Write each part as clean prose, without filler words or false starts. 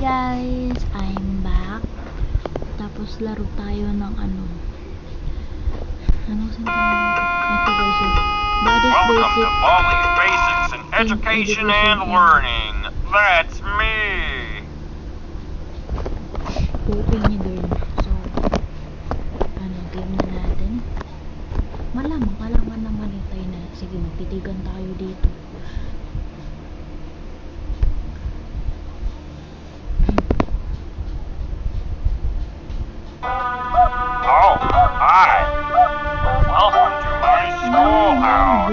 guys, I'm back. Tapos laro tayo ng ano sinasabi? Ito guys, Baldi's Welcome Basic. to Baldi's Basics in Education and Learning. That's me. Open niyo doon. So, game na natin. Malaman naman tayo na. Sige, magtitigan tayo dito. Oh, hi. Welcome to my schoolhouse.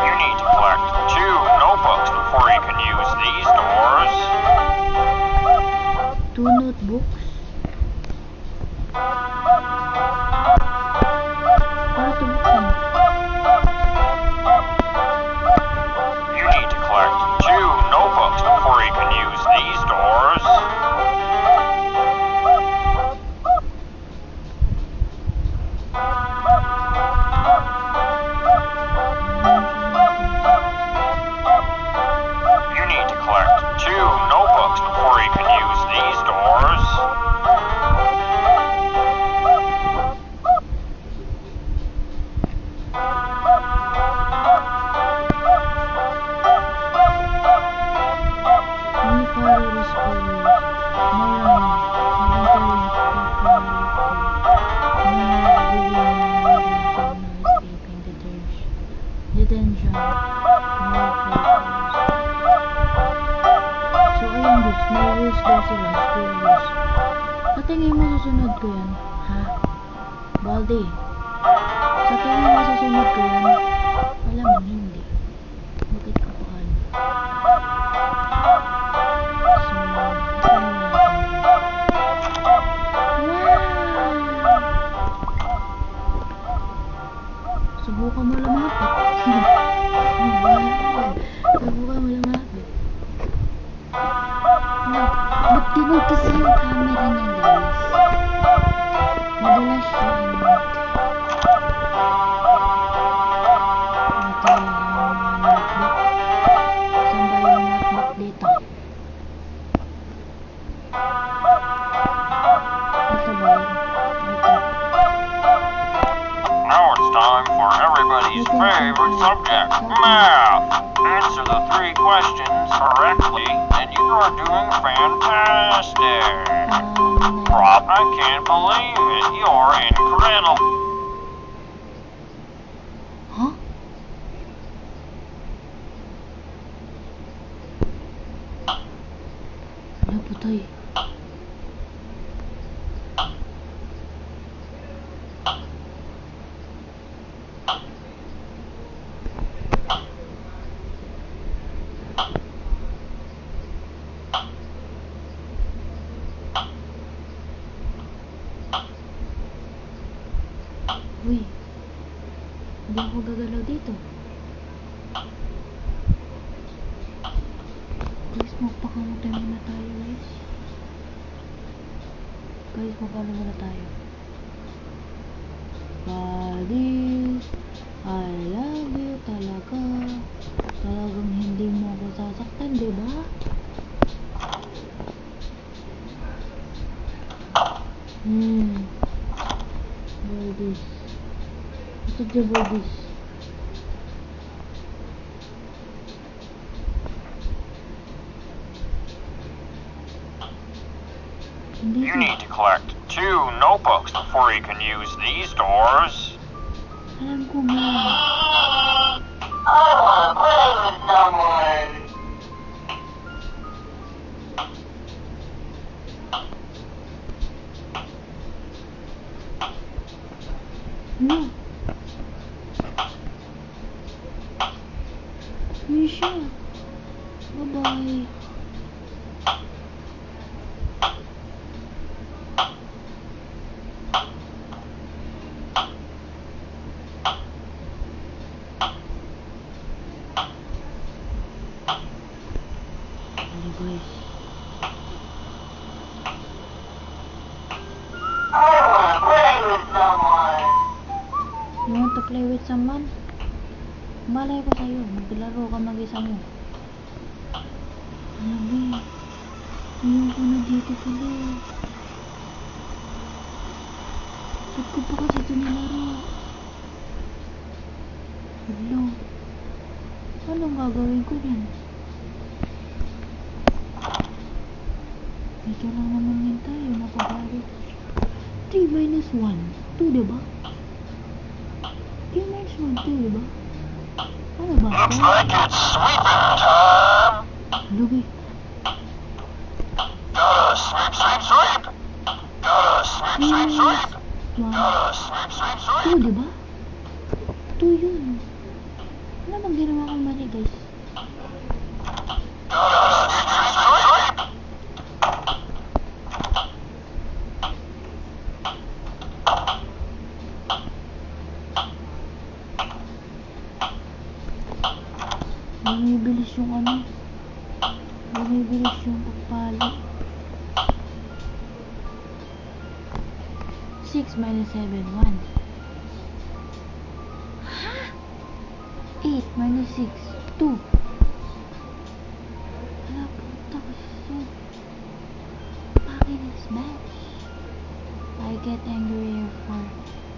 You need to collect 2 notebooks before you can use these doors. 2 notebooks. Para ito buksan. You need to collect 2 notebooks before you can use these doors. You need to collect 2 notebooks before you can use these doors. Only follow the scores. Detention. So, ayun guys, may rules daw sila, school rules. Sa tingin mo susunod ko yan? Ha? Baldi? Sa tingin mo susunod ko yan? Malamang hindi. Bakit ka pa ano? So, ito na natin. Wow! Subukan mo lumapit. Subukan mo lumapit. Ba't dinig kasi yung camera niya guys? Madalas siya ito yung notebook. Saan ba yung notebook dito? Ito ba yun? Ito. Now it's time for everybody's favorite subject, math. Answer the 3 questions correctly, and you are doing fantastic. Rob, I can't believe it. You're incredible. Huh? Ano po tayo? Uy, hindi ako gagalaw dito. Guys, magpakamutay muna tayo guys. Guys, magpano muna tayo. Baldi's, I love you talaga. Talagang hindi mo ako sasaktan, diba? Baldi's. Ito dyan, Baldi's. You need to collect 2 notebooks before you can use these doors. Alam ko nga. I want to play with someone. Ano? Misha. Bye-bye. play with someone? Malay ko sa'yo. Maglaro ka mag-isa mo. Grabe. Ayun ko na dito pala. Ba't ko pa kasi ito nilaro? Hello. Anong gagawin ko yan? Ito lang naman yun tayo. Napagari. 3 minus 1. 2, diba? 3 minus 1, 2, diba? Ano ba? Looks like it's sweeping time. Lugi. Gotta sweep, sweep, sweep. Gotta sweep, 3 sweep, minus sweep. 1. Gotta sweep, sweep, 2, sweep. diba? 2 yun. Ano bang ginawa kong mali, guys? Gotta sweep, sweep, sweep. Bumibilis yung ano. Bumibilis yung pagpali. 6 minus 7, 1. Ha? 8 minus 6, 2. Wala puta kasi. Bakit is bad? I get angry for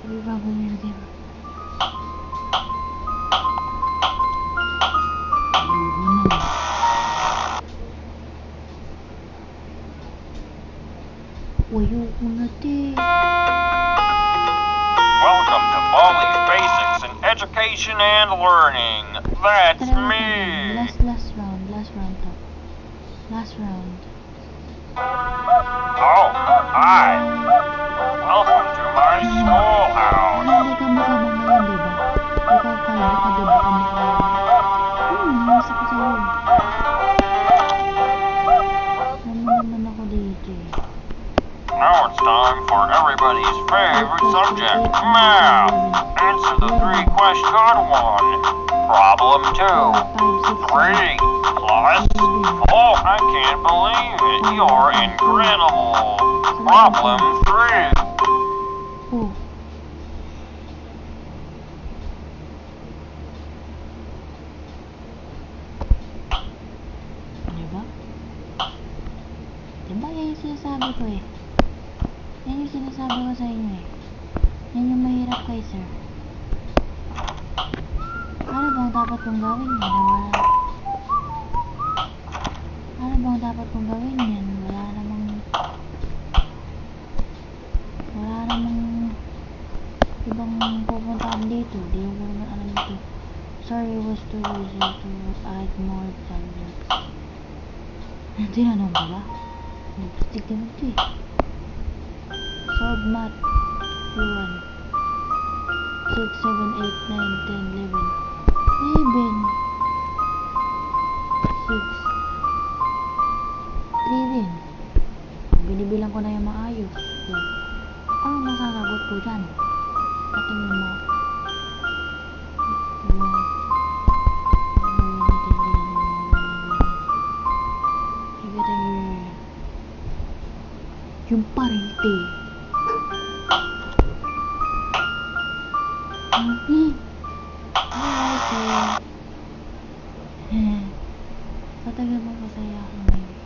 every problem in the game. Ayoko na, te. Welcome to Baldi's Basics in Education and Learning. That's Tara, me. last round to. Last round. Oh, hi. Welcome to my schoolhouse. Hindi ka masama ngayon, diba? Ikaw kalbo ka, diba? Nasa ko sa'yo. Ano naman ako dito eh. Now it's time for everybody's favorite subject, math. Answer the 3 questions. Good one. Problem 2. 3 plus 4. I can't believe it. You're incredible. Problem 3. Oh. Diba? Diba yan yung sinasabi ko eh. Yan yung sinasabi ko sa inyo eh. Yan yung mahirap kay sir. Ano bang dapat kong gawin yan? Ano bang dapat kong gawin yan? Wala namang ibang pupuntaan dito. Di ko naman alam ito. Sorry, was too easy to add more subjects. Tinanong ko ba? Lipstick naman ito eh. Solve math. 1 6, 7, 8, 9, 10, 11 11 6 3 din. Binibilang ko na yung maayos. Ano masasagot ko dyan? Patingin mo. Yung parente. Patagal mo masaya ako ngayon.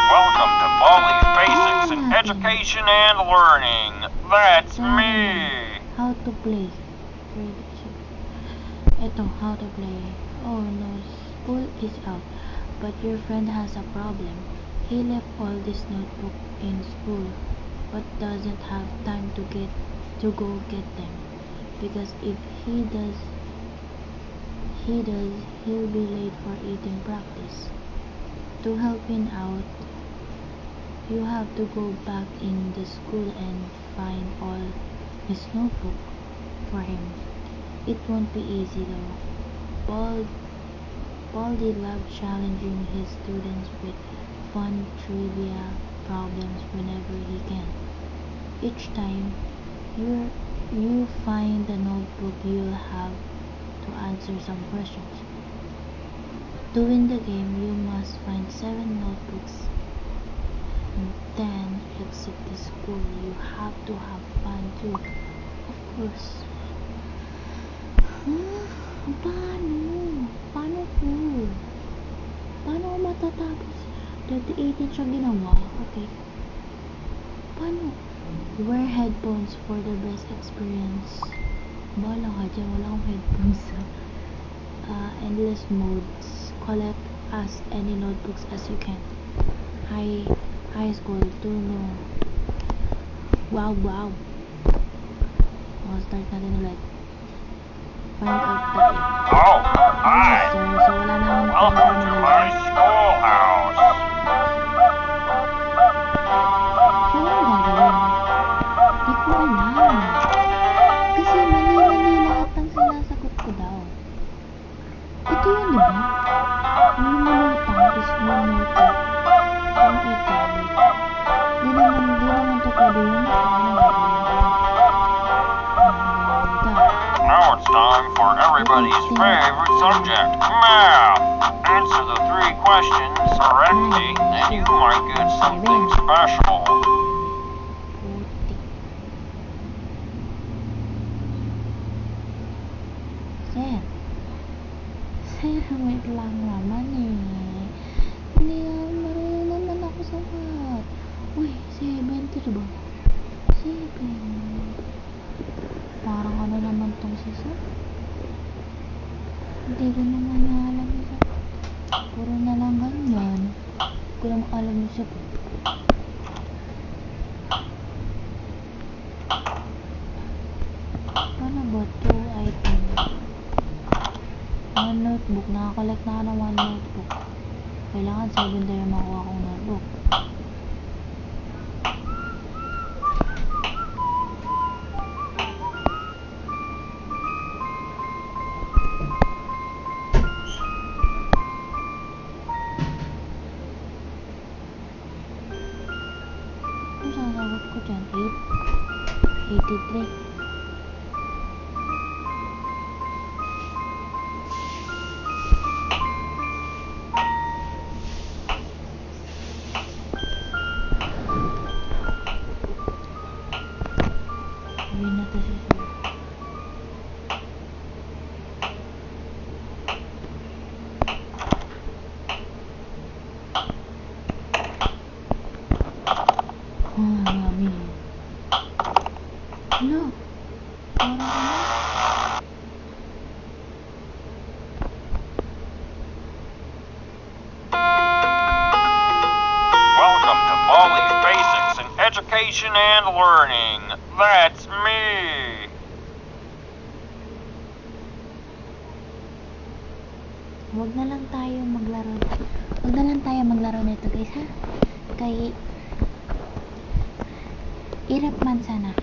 Welcome to Baldi's Basics in Education and Learning. That's me. How to play. Ito, how to play. Oh no, school is out, but your friend has a problem. He left all this notebook in school, but doesn't have time to go get them. Because if he does, he'll be late for eating practice. To help him out, you have to go back in the school and find all his notebook for him. It won't be easy though. Baldi loves challenging his students with fun trivia problems whenever he can. Each time you find the notebook, you'll have to answer some questions. To win the game, you must find 7 notebooks and then exit the school. You have to have fun too. Tapos, paano? Paano ko? Paano ko matatapos? 2018 siya ginawa. Okay. Paano? Wear headphones for the best experience. Bahala ka dyan. Wala akong headphones. Endless modes. Collect as many notebooks as you can. High school. Turno. Wow. Start natin ulit. Find out tayo. Oh, hi. So wala na akong Welcome to my schoolhouse. So, ano gagawin? Di ko alam. Kasi mali lahat ng sinasagot ko daw. Ito yun, di ba? Yung lumulutang is lumulutang. Yung ikaw. Di naman to pwede yun. Now it's time for everybody's favorite subject, math. Answer the 3 questions correctly, and you might get something special. Sir, wait lang naman eh. Hindi marunong naman ako sa math. Uy, 7 to ba? 7. Parang ano naman tong sisa? Hindi ko naman alam isa. Puro na lang ganyan. Hindi ko naman alam isa po. Paano ba ito? Item. One notebook. Nakakolect na ako ng 1 notebook. Kailangan 7 tayo makuha kong notebook. Ano sasagot ko dyan? 83. Sabihin na to si Sir. Mami. Ano? Parang ano? Welcome to Polly's Basics in Education and Learning. That's me. Huwag na lang tayo maglaro nito guys ha. Kay irap man sana.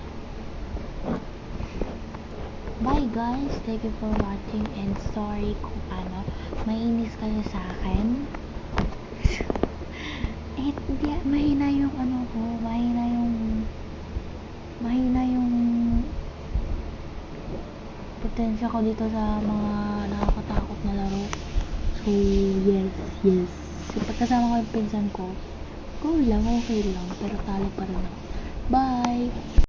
Bye guys, thank you for watching and sorry kung ano mainis kayo sa akin. Hindi, mahina yung ano ko, mahina yung potensya ko dito sa mga nakakatakot na laro. So yes. Kapag kasama ko yung pinsan ko, go lang, okay lang, pero talo pa rin ako. Bye!